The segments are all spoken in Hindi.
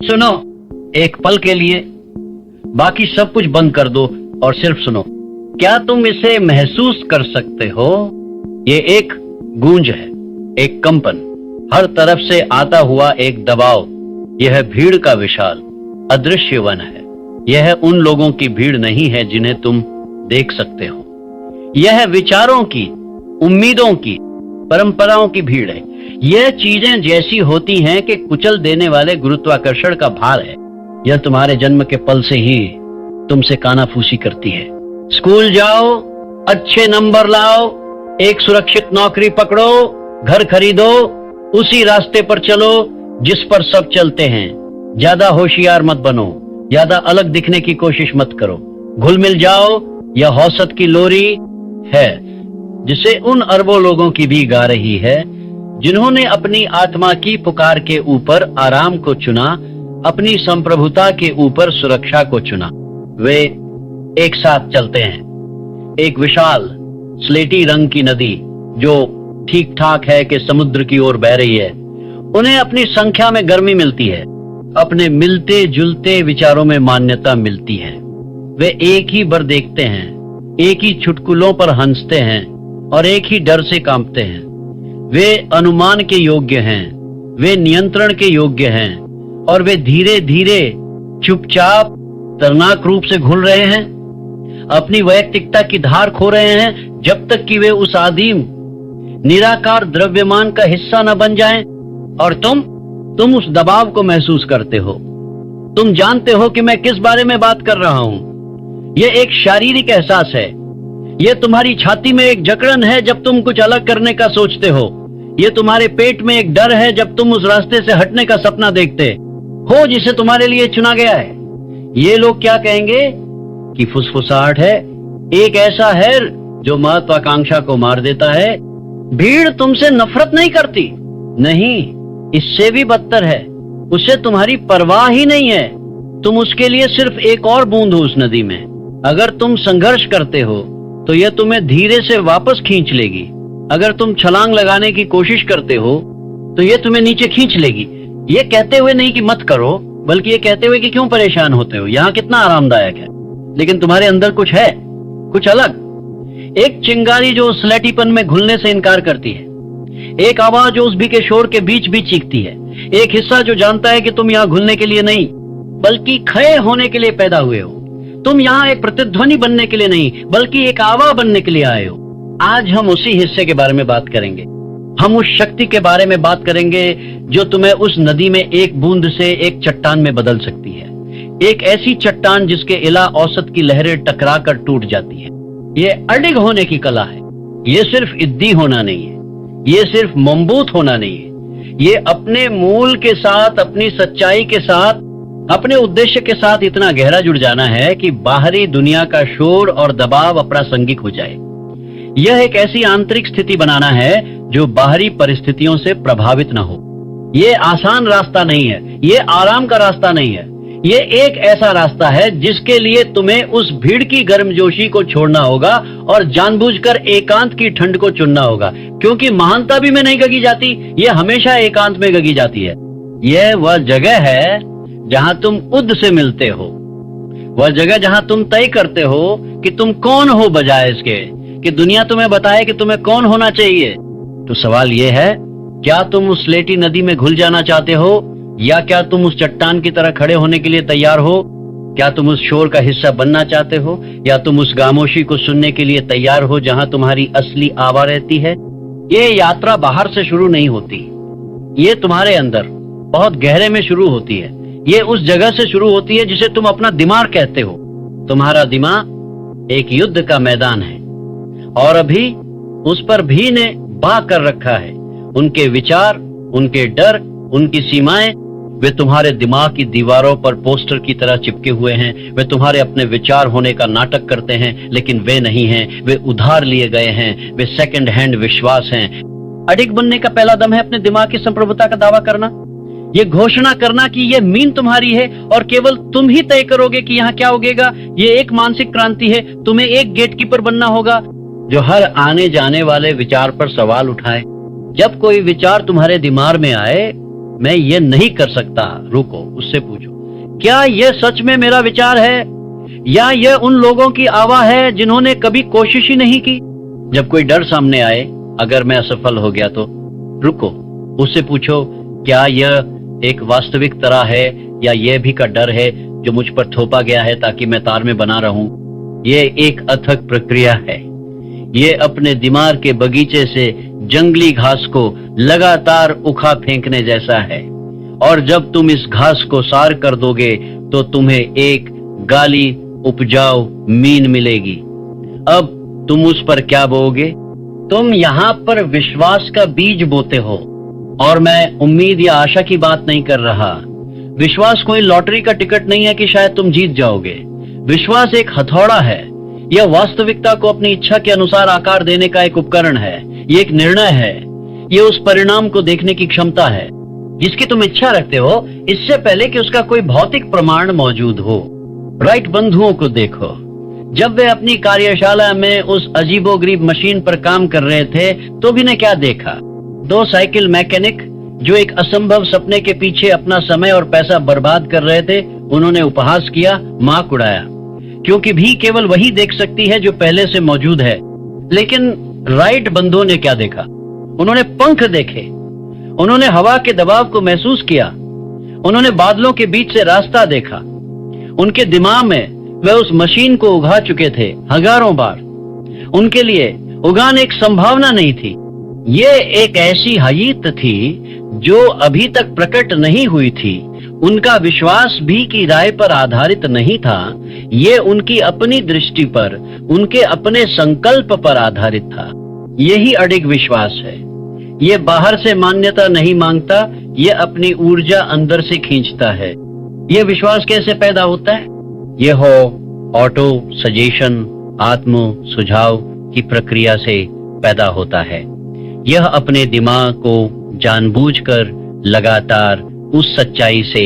सुनो एक पल के लिए, बाकी सब कुछ बंद कर दो और सिर्फ सुनो। क्या तुम इसे महसूस कर सकते हो? ये एक गूंज है, एक कंपन, हर तरफ से आता हुआ एक दबाव। यह भीड़ का विशाल अदृश्य वन है। यह उन लोगों की भीड़ नहीं है जिन्हें तुम देख सकते हो। यह विचारों की, उम्मीदों की, परंपराओं की भीड़ है। यह चीजें जैसी होती हैं कि कुचल देने वाले गुरुत्वाकर्षण का भार है। यह तुम्हारे जन्म के पल से ही तुमसे कानाफूसी करती है। स्कूल जाओ, अच्छे नंबर लाओ, एक सुरक्षित नौकरी पकड़ो, घर खरीदो, उसी रास्ते पर चलो जिस पर सब चलते हैं। ज्यादा होशियार मत बनो, ज्यादा अलग दिखने की कोशिश मत करो। घुल मिल जाओ। यह औसत की लोरी है जिसे उन अरबों लोगों की भी गा रही है जिन्होंने अपनी आत्मा की पुकार के ऊपर आराम को चुना, अपनी संप्रभुता के ऊपर सुरक्षा को चुना। वे एक साथ चलते हैं। एक विशाल स्लेटी रंग की नदी जो ठीक ठाक है कि समुद्र की ओर बह रही है। उन्हें अपनी संख्या में गर्मी मिलती है, अपने मिलते जुलते विचारों में मान्यता मिलती है। वे एक ही बर देखते हैं, एक ही चुटकुलों पर हंसते हैं और एक ही डर से कांपते हैं। वे अनुमान के योग्य हैं, वे नियंत्रण के योग्य हैं और वे धीरे धीरे चुपचाप खतरनाक रूप से घुल रहे हैं। अपनी वैयक्तिकता की धार खो रहे हैं जब तक कि वे उस आदिम निराकार द्रव्यमान का हिस्सा न बन जाएं। और तुम उस दबाव को महसूस करते हो। तुम जानते हो कि मैं किस बारे में बात कर रहा हूं। यह एक शारीरिक एहसास है। यह तुम्हारी छाती में एक जकड़न है जब तुम कुछ अलग करने का सोचते हो। यह तुम्हारे पेट में एक डर है जब तुम उस रास्ते से हटने का सपना देखते हो जिसे तुम्हारे लिए चुना गया है। ये लोग क्या कहेंगे कि फुसफुसाहट है, एक ऐसा है जो महत्वाकांक्षा को मार देता है। भीड़ तुमसे नफरत नहीं करती, नहीं, इससे भी बदतर है, उसे तुम्हारी परवाह ही नहीं है। तुम उसके लिए सिर्फ एक और बूंद हो उस नदी में। अगर तुम संघर्ष करते हो तो यह तुम्हें धीरे से वापस खींच लेगी। अगर तुम छलांग लगाने की कोशिश करते हो तो यह तुम्हें नीचे खींच लेगी। ये कहते हुए नहीं कि मत करो, बल्कि ये कहते हुए कि क्यों परेशान होते हो, यहाँ कितना आरामदायक है। लेकिन तुम्हारे अंदर कुछ है, कुछ अलग। एक चिंगारी जो स्लेटीपन में घुलने से इनकार करती है। एक आवाज जो उस भी के शोर के बीच बीच चीखती है। एक हिस्सा जो जानता है कि तुम यहाँ घुलने के लिए नहीं बल्कि क्षय होने के लिए पैदा हुए हो। तुम यहाँ एक प्रतिध्वनि बनने के लिए नहीं बल्कि एक आवाज बनने के लिए आए हो। आज हम उसी हिस्से के बारे में बात करेंगे। हम उस शक्ति के बारे में बात करेंगे जो तुम्हें उस नदी में एक बूंद से एक चट्टान में बदल सकती है। एक ऐसी चट्टान जिसके इला औसत की लहरें टकरा कर टूट जाती है। ये अडिग होने की कला है। ये सिर्फ इद्दी होना नहीं है, ये सिर्फ मजबूत होना नहीं है। ये अपने मूल के साथ, अपनी सच्चाई के साथ, अपने उद्देश्य के साथ इतना गहरा जुड़ जाना है कि बाहरी दुनिया का शोर और दबाव अप्रासंगिक हो जाए। यह एक ऐसी आंतरिक स्थिति बनाना है जो बाहरी परिस्थितियों से प्रभावित न हो। ये आसान रास्ता नहीं है, ये आराम का रास्ता नहीं है। ये एक ऐसा रास्ता है जिसके लिए तुम्हें उस भीड़ की गर्मजोशी को छोड़ना होगा और जानबूझकर एकांत की ठंड को चुनना होगा, क्योंकि महानता भी में नहीं गगी जाती, ये हमेशा एकांत में गगी जाती है। यह वह जगह है जहां तुम उद से मिलते हो, वह जगह जहां तुम तय करते हो कि तुम कौन हो, बजाय इसके कि दुनिया तुम्हें बताए कि तुम्हें कौन होना चाहिए। तो सवाल यह है, क्या तुम उस स्लेटी नदी में घुल जाना चाहते हो या क्या तुम उस चट्टान की तरह खड़े होने के लिए तैयार हो? क्या तुम उस शोर का हिस्सा बनना चाहते हो या तुम उस खामोशी को सुनने के लिए तैयार हो जहां तुम्हारी असली आवाज रहती है? ये यात्रा बाहर से शुरू नहीं होती, ये तुम्हारे अंदर बहुत गहरे में शुरू होती है। ये उस जगह से शुरू होती है जिसे तुम अपना दिमाग कहते हो। तुम्हारा दिमाग एक युद्ध का मैदान है और अभी उस पर भी ने बा कर रखा है। उनके विचार, उनके डर, उनकी सीमाएं, वे तुम्हारे दिमाग की दीवारों पर पोस्टर की तरह चिपके हुए हैं। वे तुम्हारे अपने विचार होने का नाटक करते हैं, लेकिन वे नहीं हैं, वे उधार लिए गए हैं, वे सेकंड हैंड विश्वास हैं। अडिग बनने का पहला दम है अपने दिमाग की संप्रभुता का दावा करना, ये घोषणा करना कि ये मीन तुम्हारी है और केवल तुम ही तय करोगे कि यहाँ क्या उगेगा। ये एक मानसिक क्रांति है। तुम्हें एक गेटकीपर बनना होगा जो हर आने जाने वाले विचार पर सवाल उठाए। जब कोई विचार तुम्हारे दिमाग में आए मैं ये नहीं कर सकता। रुको, उससे पूछो, क्या यह सच में मेरा विचार है या यह उन लोगों की आवाह है जिन्होंने कभी कोशिश ही नहीं की? जब कोई डर सामने आए, अगर मैं असफल हो गया तो रुको, उससे पूछो, क्या यह एक वास्तविक तरह है या यह भी का डर है जो मुझ पर थोपा गया है ताकि मैं तार में बना रहूं? यह एक अथक प्रक्रिया है। ये अपने दिमाग के बगीचे से जंगली घास को लगातार उखा फेंकने जैसा है, और जब तुम इस घास को सार कर दोगे तो तुम्हें एक गाली उपजाऊ मीन मिलेगी। अब तुम उस पर क्या बोओगे? तुम यहाँ पर विश्वास का बीज बोते हो, और मैं उम्मीद या आशा की बात नहीं कर रहा। विश्वास कोई लॉटरी का टिकट नहीं है कि शायद तुम जीत जाओगे। विश्वास एक हथौड़ा है। यह वास्तविकता को अपनी इच्छा के अनुसार आकार देने का एक उपकरण है। यह एक निर्णय है। यह उस परिणाम को देखने की क्षमता है जिसकी तुम इच्छा रखते हो, इससे पहले कि उसका कोई भौतिक प्रमाण मौजूद हो। राइट बंधुओं को देखो, जब वे अपनी कार्यशाला में उस अजीबोगरीब मशीन पर काम कर रहे थे तो भी ने क्या देखा? दो साइकिल मैकेनिक जो एक असंभव सपने के पीछे अपना समय और पैसा बर्बाद कर रहे थे। उन्होंने उपहास किया, मार्क उड़ाया, क्योंकि भी केवल वही देख सकती है जो पहले से मौजूद है। लेकिन राइट बंधुओं ने क्या देखा? उन्होंने पंख देखे, उन्होंने हवा के दबाव को महसूस किया, उन्होंने बादलों के बीच से रास्ता देखा। उनके दिमाग में वे उस मशीन को उगा चुके थे हजारों बार। उनके लिए उगान एक संभावना नहीं थी। ये एक ऐसी हकीकत थी जो अभी तक प्रकट नहीं हुई थी। उनका विश्वास भी की राय पर आधारित नहीं था। ये उनकी अपनी दृष्टि पर, उनके अपने संकल्प पर आधारित था। यही अडिग विश्वास है। ये बाहर से मान्यता नहीं मांगता, ये अपनी ऊर्जा अंदर से खींचता है। ये विश्वास कैसे पैदा होता है? ये हो ऑटो सजेशन, आत्म सुझाव की प्रक्रिया से पैदा होता है। यह अपने दिमाग को जानबूझकर लगातार उस सच्चाई से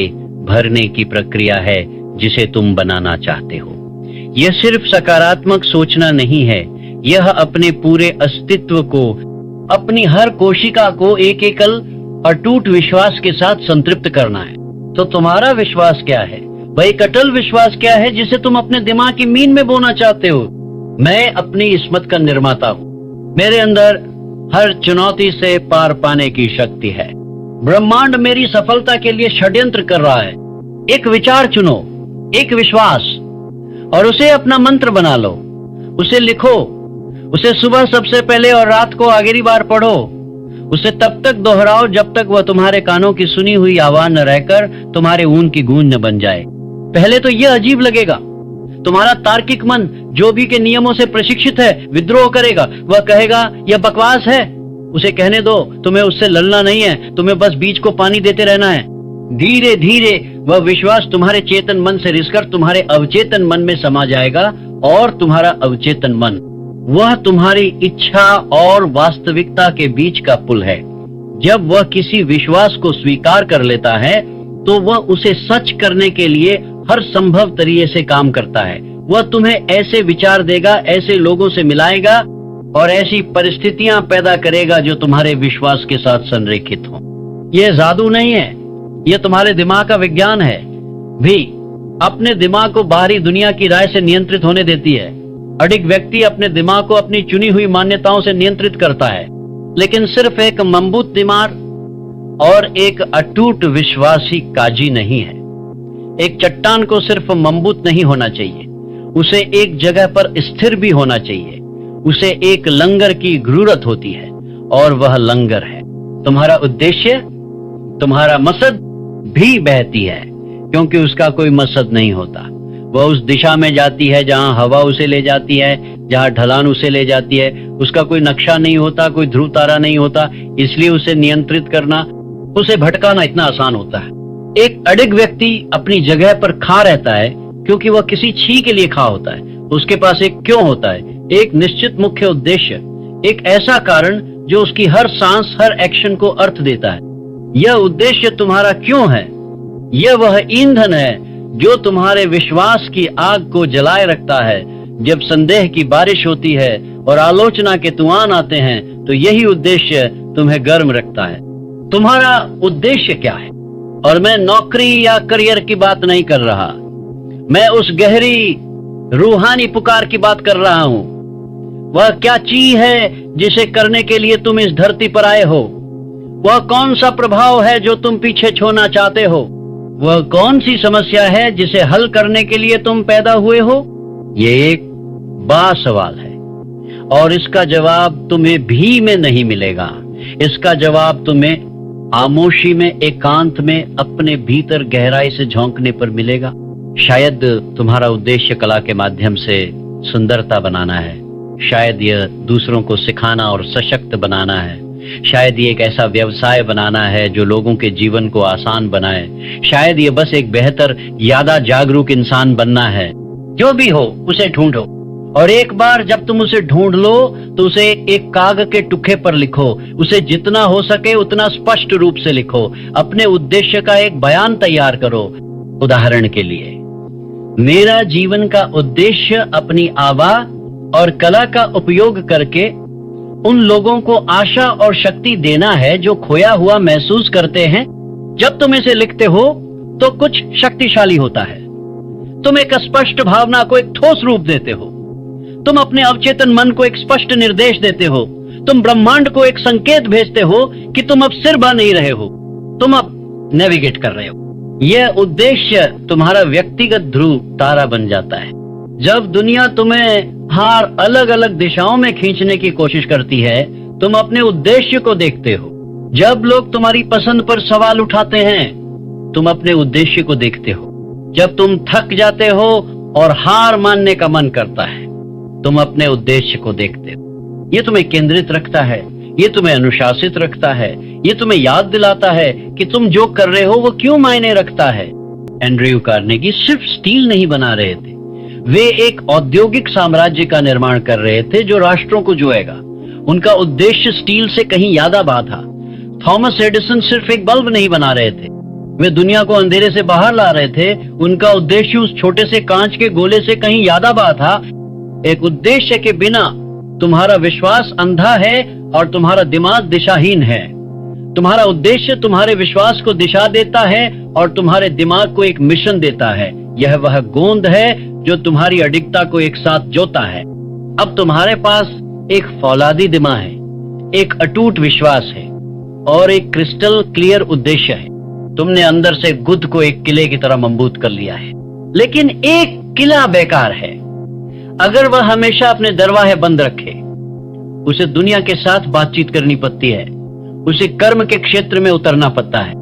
भरने की प्रक्रिया है जिसे तुम बनाना चाहते हो। यह सिर्फ सकारात्मक सोचना नहीं है, यह अपने पूरे अस्तित्व को, अपनी हर कोशिका को एक एकल अटूट विश्वास के साथ संतृप्त करना है। तो तुम्हारा विश्वास क्या है? वह एक अटल विश्वास क्या है जिसे तुम अपने दिमाग की मीन में बोना चाहते हो? मैं अपनी इस्मत का निर्माता हूँ। मेरे अंदर हर चुनौती से पार पाने की शक्ति है। ब्रह्मांड मेरी सफलता के लिए षड्यंत्र कर रहा है। एक विचार चुनो, एक विश्वास, और उसे अपना मंत्र बना लो। उसे लिखो, उसे सुबह सबसे पहले और रात को आखिरी बार पढ़ो। उसे तब तक दोहराओ जब तक वह तुम्हारे कानों की सुनी हुई आवाज न रहकर तुम्हारे ऊन की गूंज न बन जाए। पहले तो यह अजीब लगेगा। तुम्हारा तार्किक मन जो भी के नियमों से प्रशिक्षित है विद्रोह करेगा। वह कहेगा यह बकवास है। उसे कहने दो, तुम्हें उससे लड़ना नहीं है, तुम्हें बस बीज को पानी देते रहना है। धीरे धीरे वह विश्वास तुम्हारे चेतन मन से रिसकर तुम्हारे अवचेतन मन में समा जाएगा, और तुम्हारा अवचेतन मन वह तुम्हारी इच्छा और वास्तविकता के बीच का पुल है। जब वह किसी विश्वास को स्वीकार कर लेता है तो वह उसे सच करने के लिए हर संभव तरीके से काम करता है। वह तुम्हें ऐसे विचार देगा, ऐसे लोगों से मिलाएगा और ऐसी परिस्थितियां पैदा करेगा जो तुम्हारे विश्वास के साथ संरेखित हो। यह जादू नहीं है, यह तुम्हारे दिमाग का विज्ञान है। भी अपने दिमाग को बाहरी दुनिया की राय से नियंत्रित होने देती है। अडिग व्यक्ति अपने दिमाग को अपनी चुनी हुई मान्यताओं से नियंत्रित करता है, लेकिन सिर्फ एक मजबूत दिमाग और एक अटूट विश्वासी काजी नहीं है। एक चट्टान को सिर्फ मजबूत नहीं होना चाहिए, उसे एक जगह पर स्थिर भी होना चाहिए। उसे एक लंगर की जरूरत होती है, और वह लंगर है तुम्हारा उद्देश्य। तुम्हारा मकसद भी बहती है क्योंकि उसका कोई मकसद नहीं होता। वह उस दिशा में जाती है जहां हवा उसे ले जाती है, जहां ढलान उसे ले जाती है। उसका कोई नक्शा नहीं होता, कोई ध्रुव तारा नहीं होता, इसलिए उसे नियंत्रित करना, उसे भटकाना इतना आसान होता है। एक अडिग व्यक्ति अपनी जगह पर खा रहता है क्योंकि वह किसी छी के लिए खा होता है। उसके पास एक क्यों होता है, एक निश्चित मुख्य उद्देश्य, एक ऐसा कारण जो उसकी हर सांस, हर एक्शन को अर्थ देता है। यह उद्देश्य तुम्हारा क्यों है। यह वह ईंधन है जो तुम्हारे विश्वास की आग को जलाए रखता है। जब संदेह की बारिश होती है और आलोचना के तूफान आते हैं तो यही उद्देश्य तुम्हें गर्म रखता है। तुम्हारा उद्देश्य क्या है? और मैं नौकरी या करियर की बात नहीं कर रहा, मैं उस गहरी रूहानी पुकार की बात कर रहा हूं। वह क्या चीज है जिसे करने के लिए तुम इस धरती पर आए हो? वह कौन सा प्रभाव है जो तुम पीछे छोड़ना चाहते हो? वह कौन सी समस्या है जिसे हल करने के लिए तुम पैदा हुए हो? ये एक बड़ा सवाल है और इसका जवाब तुम्हें भी में नहीं मिलेगा। इसका जवाब तुम्हें खामोशी में, एकांत में, अपने भीतर गहराई से झांकने पर मिलेगा। शायद तुम्हारा उद्देश्य कला के माध्यम से सुंदरता बनाना है, शायद यह दूसरों को सिखाना और सशक्त बनाना है, शायद ये एक ऐसा व्यवसाय बनाना है जो लोगों के जीवन को आसान बनाए, शायद ये बस एक बेहतर, ज्यादा जागरूक इंसान बनना है। जो भी हो उसे ढूंढो और एक बार जब तुम उसे ढूंढ लो तो उसे एक कागज के टुकड़े पर लिखो। उसे जितना हो सके उतना स्पष्ट रूप से लिखो। अपने उद्देश्य का एक बयान तैयार करो। उदाहरण के लिए, मेरा जीवन का उद्देश्य अपनी आवाज और कला का उपयोग करके उन लोगों को आशा और शक्ति देना है जो खोया हुआ महसूस करते हैं। जब तुम इसे लिखते हो तो कुछ शक्तिशाली होता है। तुम एक स्पष्ट भावना को एक ठोस रूप देते हो। तुम अपने अवचेतन मन को एक स्पष्ट निर्देश देते हो। तुम ब्रह्मांड को एक संकेत भेजते हो कि तुम अब सिर बा नहीं रहे हो, तुम अब नेविगेट कर रहे हो। यह उद्देश्य तुम्हारा व्यक्तिगत ध्रुव तारा बन जाता है। जब दुनिया तुम्हें हर अलग अलग दिशाओं में खींचने की कोशिश करती है, तुम अपने उद्देश्य को देखते हो। जब लोग तुम्हारी पसंद पर सवाल उठाते हैं, तुम अपने उद्देश्य को देखते हो। जब तुम थक जाते हो और हार मानने का मन करता है, तुम अपने उद्देश्य को देखते हो। ये तुम्हें केंद्रित रखता है, ये तुम्हें अनुशासित रखता है, ये तुम्हें याद दिलाता है कि तुम जो कर रहे हो वो क्यों मायने रखता है। एंड्रयू कार्नेगी सिर्फ स्टील नहीं बना रहे थे, वे एक औद्योगिक साम्राज्य का निर्माण कर रहे थे जो राष्ट्रों को जोएगा। उनका उद्देश्य स्टील से कहीं ज्यादा बड़ा था। थॉमस एडिसन सिर्फ एक बल्ब नहीं बना रहे थे, वे दुनिया को अंधेरे से बाहर ला रहे थे। उनका उद्देश्य उस छोटे से कांच के गोले से कहीं ज्यादा बड़ा था। एक उद्देश्य के बिना तुम्हारा विश्वास अंधा है और तुम्हारा दिमाग दिशाहीन है। तुम्हारा उद्देश्य तुम्हारे विश्वास को दिशा देता है और तुम्हारे दिमाग को एक मिशन देता है। यह वह गोंद है जो तुम्हारी अडिगता को एक साथ जोता है। अब तुम्हारे पास एक फौलादी दिमाग है, एक अटूट विश्वास है और एक क्रिस्टल क्लियर उद्देश्य है। तुमने अंदर से खुद को एक किले की तरह मजबूत कर लिया है। लेकिन एक किला बेकार है अगर वह हमेशा अपने दरवाजे बंद रखे। उसे दुनिया के साथ बातचीत करनी पड़ती है, उसे कर्म के क्षेत्र में उतरना पड़ता है।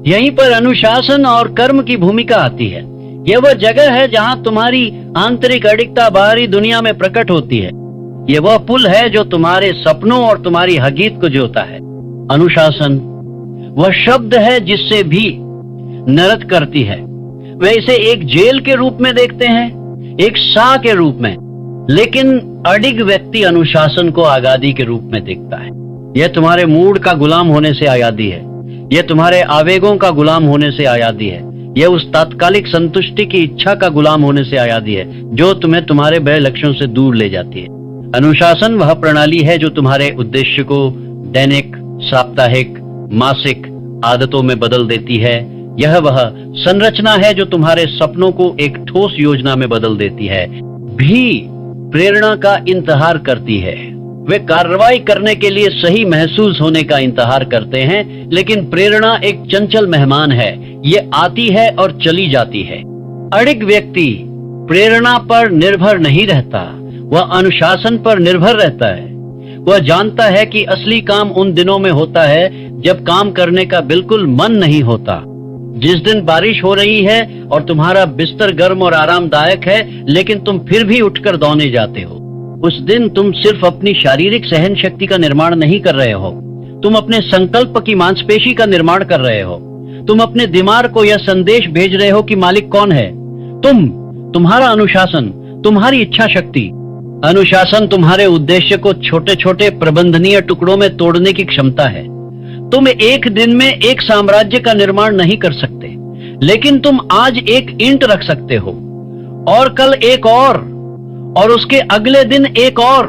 यहीं पर अनुशासन और कर्म की भूमिका आती है। यह वह जगह है जहां तुम्हारी आंतरिक अडिगता बाहरी दुनिया में प्रकट होती है। यह वह पुल है जो तुम्हारे सपनों और तुम्हारी हकीकत को जोड़ता है। अनुशासन वह शब्द है जिससे भी नरक करती है। वे इसे एक जेल के रूप में देखते हैं, एक शाह के रूप में, लेकिन अडिग व्यक्ति अनुशासन को आजादी के रूप में देखता है। यह तुम्हारे मूड का गुलाम होने से आजादी है, यह तुम्हारे आवेगों का गुलाम होने से आजादी है, यह उस तात्कालिक संतुष्टि की इच्छा का गुलाम होने से आजादी है जो तुम्हें तुम्हारे बड़े लक्ष्यों से दूर ले जाती है। अनुशासन वह प्रणाली है जो तुम्हारे उद्देश्य को दैनिक, साप्ताहिक, मासिक आदतों में बदल देती है। यह वह संरचना है जो तुम्हारे सपनों को एक ठोस योजना में बदल देती है। भी प्रेरणा का इंतजार करती है। वे कार्रवाई करने के लिए सही महसूस होने का इंतजार करते हैं, लेकिन प्रेरणा एक चंचल मेहमान है। ये आती है और चली जाती है। अडिग व्यक्ति प्रेरणा पर निर्भर नहीं रहता, वह अनुशासन पर निर्भर रहता है। वह जानता है कि असली काम उन दिनों में होता है जब काम करने का बिल्कुल मन नहीं होता। जिस दिन बारिश हो रही है और तुम्हारा बिस्तर गर्म और आरामदायक है, लेकिन तुम फिर भी उठकर दौड़ने जाते हो। उस दिन तुम सिर्फ अपनी शारीरिक सहन शक्ति का निर्माण नहीं कर रहे हो, तुम अपने संकल्प की मांसपेशी का निर्माण कर रहे हो। तुम अपने दिमाग को यह संदेश भेज रहे हो कि मालिक कौन है। तुम्हारा अनुशासन, तुम्हारी इच्छा शक्ति। अनुशासन तुम्हारे उद्देश्य को छोटे छोटे प्रबंधनीय टुकड़ों में तोड़ने की क्षमता है। तुम एक दिन में एक साम्राज्य का निर्माण नहीं कर सकते, लेकिन तुम आज एक ईंट रख सकते हो और कल एक और उसके अगले दिन एक और।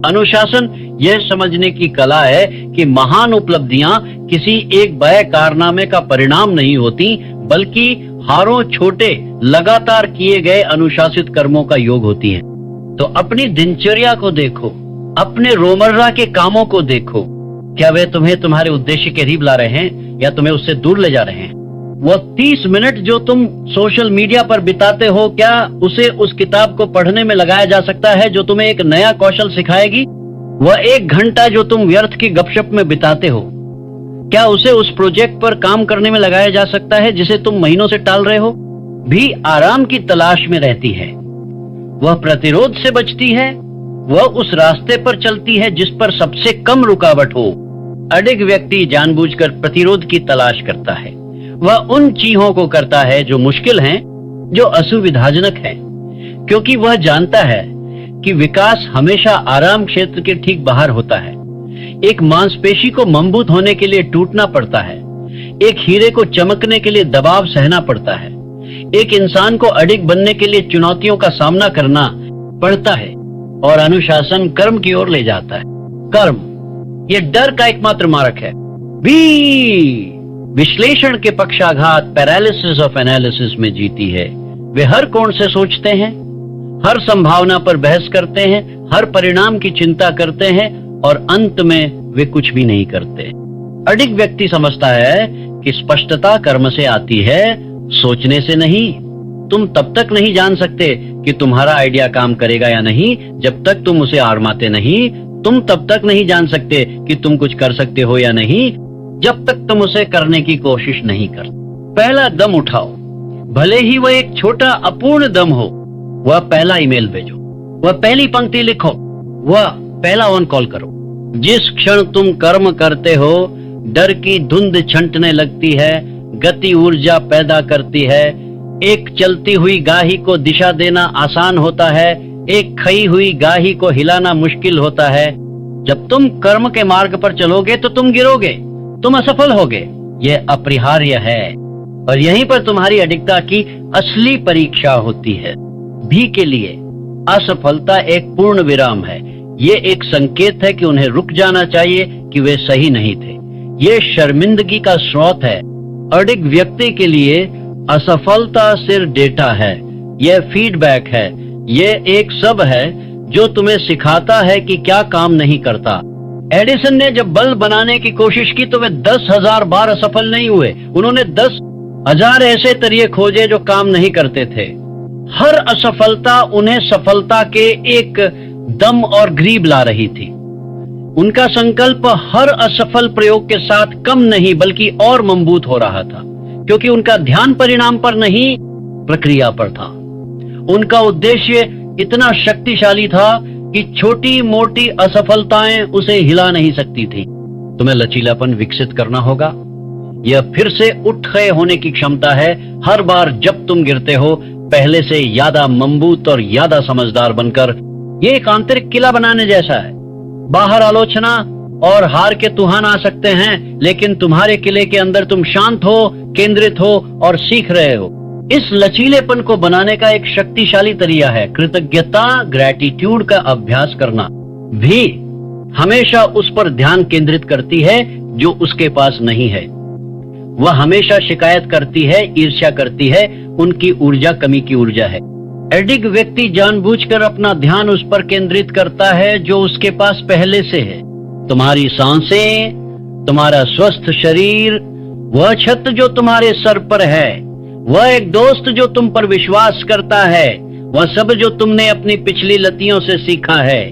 अनुशासन यह समझने की कला है कि महान उपलब्धियां किसी एक बड़े कारनामे का परिणाम नहीं होती, बल्कि हारों छोटे लगातार किए गए अनुशासित कर्मों का योग होती हैं। तो अपनी दिनचर्या को देखो, अपने रोजमर्रा के कामों को देखो, क्या वे तुम्हें तुम्हारे उद्देश्य के करीब ला रहे हैं या तुम्हें उससे दूर ले जा रहे हैं? वो 30 मिनट जो तुम सोशल मीडिया पर बिताते हो, क्या उसे उस किताब को पढ़ने में लगाया जा सकता है जो तुम्हें एक नया कौशल सिखाएगी? वह 1 घंटा जो तुम व्यर्थ की गपशप में बिताते हो, क्या उसे उस प्रोजेक्ट पर काम करने में लगाया जा सकता है जिसे तुम महीनों से टाल रहे हो? भी आराम की तलाश में रहती है, वह प्रतिरोध से बचती है, वह उस रास्ते पर चलती है जिस पर सबसे कम रुकावट हो। अडिग व्यक्ति जानबूझकर प्रतिरोध की तलाश करता है। वह उन चीजों को करता है जो मुश्किल हैं, जो असुविधाजनक हैं, क्योंकि वह जानता है कि विकास हमेशा आराम क्षेत्र के ठीक बाहर होता है। एक मांसपेशी को मजबूत होने के लिए टूटना पड़ता है, एक हीरे को चमकने के लिए दबाव सहना पड़ता है, एक इंसान को अडिग बनने के लिए चुनौतियों का सामना करना पड़ता है, और अनुशासन कर्म की ओर ले जाता है। कर्म ये डर का एकमात्र मार्ग है। भी विश्लेषण के पक्षाघात पैरालिसिस ऑफ एनालिसिस में जीती है। वे हर कोण से सोचते हैं, हर संभावना पर बहस करते हैं, हर परिणाम की चिंता करते हैं, और अंत में वे कुछ भी नहीं करते। अडिग व्यक्ति समझता है कि स्पष्टता कर्म से आती है, सोचने से नहीं। तुम तब तक नहीं जान सकते कि तुम्हारा आइडिया काम करेगा या नहीं जब तक तुम उसे आजमाते नहीं। तुम तब तक नहीं जान सकते कि तुम कुछ कर सकते हो या नहीं जब तक तुम उसे करने की कोशिश नहीं करते। पहला दम उठाओ, भले ही वह एक छोटा अपूर्ण दम हो। वह पहला ईमेल भेजो, वह पहली पंक्ति लिखो, वह पहला ऑन कॉल करो। जिस क्षण तुम कर्म करते हो, डर की धुंध छंटने लगती है, गति ऊर्जा पैदा करती है। एक चलती हुई गाही को दिशा देना आसान होता है, एक खई हुई गाही को हिलाना मुश्किल होता है। जब तुम कर्म के मार्ग पर चलोगे तो तुम गिरोगे, तुम असफल होगे, यह अपरिहार्य है। और यहीं पर तुम्हारी अडिगता की असली परीक्षा होती है। भी के लिए असफलता एक पूर्ण विराम है। ये एक संकेत है कि उन्हें रुक जाना चाहिए, कि वे सही नहीं थे। ये शर्मिंदगी का स्रोत है। अडिग व्यक्ति के लिए असफलता सिर्फ डेटा है, यह फीडबैक है, यह एक सब है जो तुम्हें सिखाता है कि क्या काम नहीं करता। एडिसन ने जब बल्ब बनाने की कोशिश की तो वे 10,000 बार असफल नहीं हुए। उन्होंने 10,000 ऐसे तरीके खोजे जो काम नहीं करते थे। हर असफलता उन्हें सफलता के एक दम और ग्रीब ला रही थी। उनका संकल्प हर असफल प्रयोग के साथ कम नहीं बल्कि और मजबूत हो रहा था, क्योंकि उनका ध्यान परिणाम पर नहीं, प्रक्रिया पर था। उनका उद्देश्य इतना शक्तिशाली था कि छोटी मोटी असफलताएं उसे हिला नहीं सकती थी। तुम्हें लचीलापन विकसित करना होगा। यह फिर से उठ खड़े होने की क्षमता है। हर बार जब तुम गिरते हो, पहले से ज्यादा मजबूत और ज्यादा समझदार बनकर। यह एक आंतरिक किला बनाने जैसा है। बाहर आलोचना और हार के तूफान आ सकते हैं, लेकिन तुम्हारे किले के अंदर तुम शांत हो, केंद्रित हो और सीख रहे हो। इस लचीलेपन को बनाने का एक शक्तिशाली तरीका है कृतज्ञता, ग्रेटिट्यूड का अभ्यास करना। भी हमेशा उस पर ध्यान केंद्रित करती है जो उसके पास नहीं है। वह हमेशा शिकायत करती है, ईर्ष्या करती है, उनकी ऊर्जा कमी की ऊर्जा है। एडिग व्यक्ति जानबूझकर अपना ध्यान उस पर केंद्रित करता है जो उसके पास पहले से है। तुम्हारी सांसें, तुम्हारा स्वस्थ शरीर, वह छत जो तुम्हारे सर पर है, वह एक दोस्त जो तुम पर विश्वास करता है, वह सब जो तुमने अपनी पिछली लतियों से सीखा है।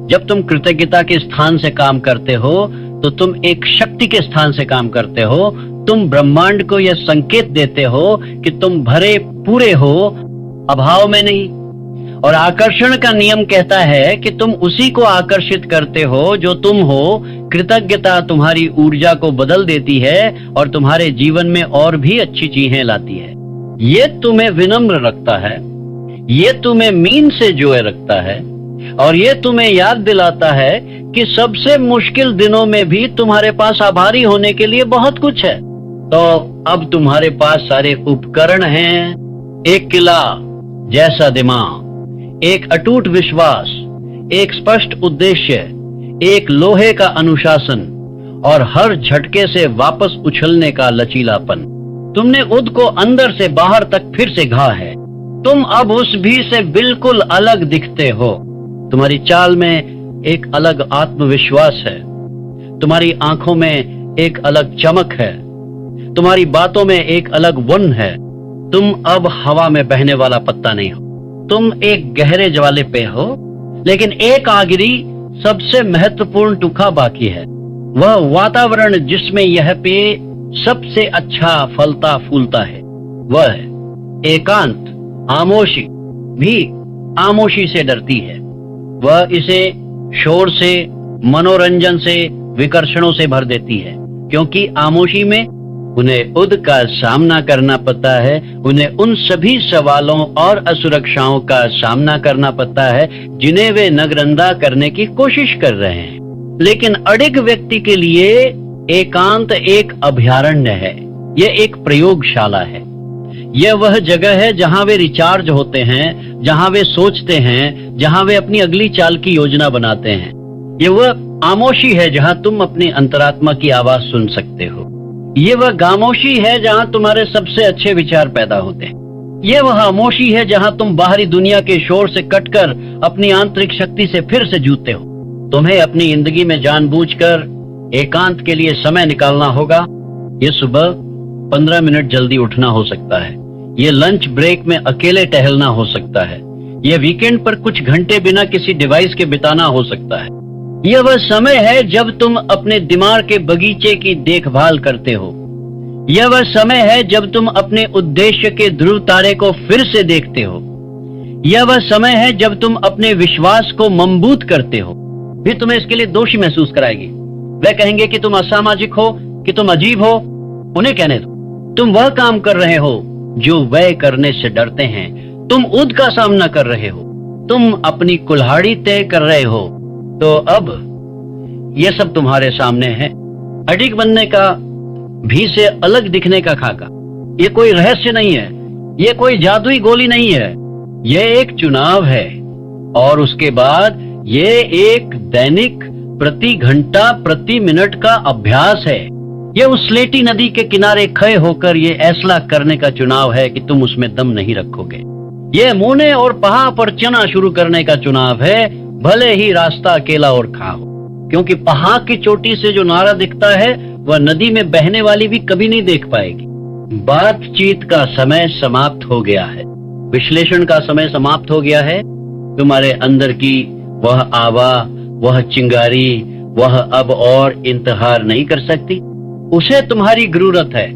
जब तुम कृतज्ञता के स्थान से काम करते हो तो तुम एक शक्ति के स्थान से काम करते हो। तुम ब्रह्मांड को यह संकेत देते हो कि तुम भरे पूरे हो, अभाव में नहीं। और आकर्षण का नियम कहता है कि तुम उसी को आकर्षित करते हो जो तुम हो। कृतज्ञता तुम्हारी ऊर्जा को बदल देती है और तुम्हारे जीवन में और भी अच्छी चीजें लाती है। ये तुम्हें विनम्र रखता है, ये तुम्हें मीन से जोए रखता है, और ये तुम्हें याद दिलाता है कि सबसे मुश्किल दिनों में भी तुम्हारे पास आभारी होने के लिए बहुत कुछ है। तो अब तुम्हारे पास सारे उपकरण हैं। एक किला जैसा दिमाग, एक अटूट विश्वास, एक स्पष्ट उद्देश्य, एक लोहे का अनुशासन और हर झटके से वापस उछलने का लचीलापन। तुमने उद को अंदर से बाहर तक फिर से घा है। तुम अब उस भी से बिल्कुल अलग दिखते हो। तुम्हारी चाल में एक अलग आत्मविश्वास है, तुम्हारी आंखों में एक अलग चमक है, तुम्हारी बातों में एक अलग वन है। तुम अब हवा में बहने वाला पत्ता नहीं हो, तुम एक गहरे ज्वाले पे हो। लेकिन एक आखिरी सबसे महत्वपूर्ण टुकड़ा बाकी है, वह वातावरण जिसमें यह पेय सबसे अच्छा फलता फूलता है। वह है एकांत। आमोशी भी आमोशी से डरती है। वह इसे शोर से, मनोरंजन से, विकर्षणों से भर देती है, क्योंकि आमोशी में उन्हें उद का सामना करना पड़ता है। उन्हें उन सभी सवालों और असुरक्षाओं का सामना करना पड़ता है जिन्हें वे नगरंदा करने की कोशिश कर रहे हैं। लेकिन अडिग व्यक्ति के लिए एकांत एक अभयारण्य है, यह एक प्रयोगशाला है। यह वह जगह है जहां वे रिचार्ज होते हैं, जहां वे सोचते हैं, जहां वे अपनी अगली चाल की योजना बनाते हैं। यह वह आमोशी है जहां तुम अपनी अंतरात्मा की आवाज सुन सकते हो। ये वह खामोशी है जहां तुम्हारे सबसे अच्छे विचार पैदा होते हैं। ये वह खामोशी है जहां तुम बाहरी दुनिया के शोर से कटकर अपनी आंतरिक शक्ति से फिर से जूझते हो। तुम्हें अपनी जिंदगी में जानबूझकर एकांत के लिए समय निकालना होगा। ये सुबह 15 मिनट जल्दी उठना हो सकता है, ये लंच ब्रेक में अकेले टहलना हो सकता है, ये वीकेंड पर कुछ घंटे बिना किसी डिवाइस के बिताना हो सकता है। यह वह समय है जब तुम अपने दिमाग के बगीचे की देखभाल करते हो। यह वह समय है जब तुम अपने उद्देश्य के ध्रुव तारे को फिर से देखते हो। यह वह समय है जब तुम अपने विश्वास को मजबूत करते हो। भी तुम्हें इसके लिए दोषी महसूस कराएगी। वे कहेंगे कि तुम असामाजिक हो, कि तुम अजीब हो। उन्हें कहने दो, तुम वह काम कर रहे हो जो वे करने से डरते हैं। तुम उद का सामना कर रहे हो, तुम अपनी कुल्हाड़ी तय कर रहे हो। तो अब यह सब तुम्हारे सामने है। अडिग बनने का, भी से अलग दिखने का खाका। ये कोई रहस्य नहीं है, ये कोई जादुई गोली नहीं है, यह एक चुनाव है। और उसके बाद ये एक दैनिक, प्रति घंटा, प्रति मिनट का अभ्यास है। यह उस स्लेटी नदी के किनारे खड़े होकर ये फैसला करने का चुनाव है कि तुम उसमें दम नहीं रखोगे। यह मुने और पहाड़ पर चना शुरू करने का चुनाव है, भले ही रास्ता अकेला और खाओ। क्योंकि पहाड़ की चोटी से जो नारा दिखता है वह नदी में बहने वाली भी कभी नहीं देख पाएगी। बातचीत का समय समाप्त हो गया है, विश्लेषण का समय समाप्त हो गया है। तुम्हारे अंदर की वह आवा, वह चिंगारी, वह अब और इंतजार नहीं कर सकती। उसे तुम्हारी जरूरत है,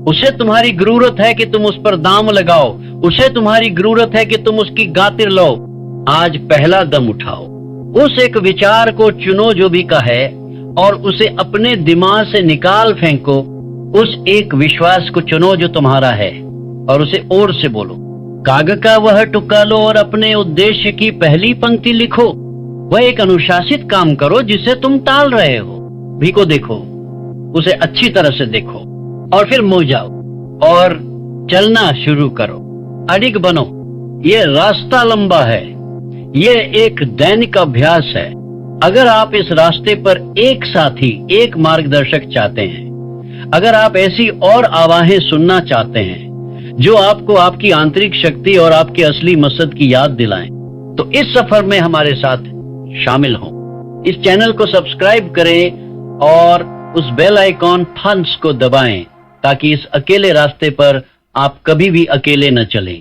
उसे तुम्हारी जरूरत है कि तुम उस पर दाम लगाओ। उसे तुम्हारी जरूरत है कि तुम उसकी गातिर लो। आज पहला दम उठाओ, उस एक विचार को चुनो जो भी कहे और उसे अपने दिमाग से निकाल फेंको। उस एक विश्वास को चुनो जो तुम्हारा है और उसे और से बोलो। कागज का वह टुकड़ा लो और अपने उद्देश्य की पहली पंक्ति लिखो। वह एक अनुशासित काम करो जिसे तुम टाल रहे हो। भी को देखो, उसे अच्छी तरह से देखो और फिर मुड़ जाओ और चलना शुरू करो। अडिग बनो। ये रास्ता लंबा है, ये एक दैनिक अभ्यास है। अगर आप इस रास्ते पर एक साथी, एक मार्गदर्शक चाहते हैं, अगर आप ऐसी और आवाज़ें सुनना चाहते हैं जो आपको आपकी आंतरिक शक्ति और आपके असली मकसद की याद दिलाएं, तो इस सफर में हमारे साथ शामिल हों। इस चैनल को सब्सक्राइब करें और उस बेल आइकॉन फंस को दबाएं ताकि इस अकेले रास्ते पर आप कभी भी अकेले न चलें।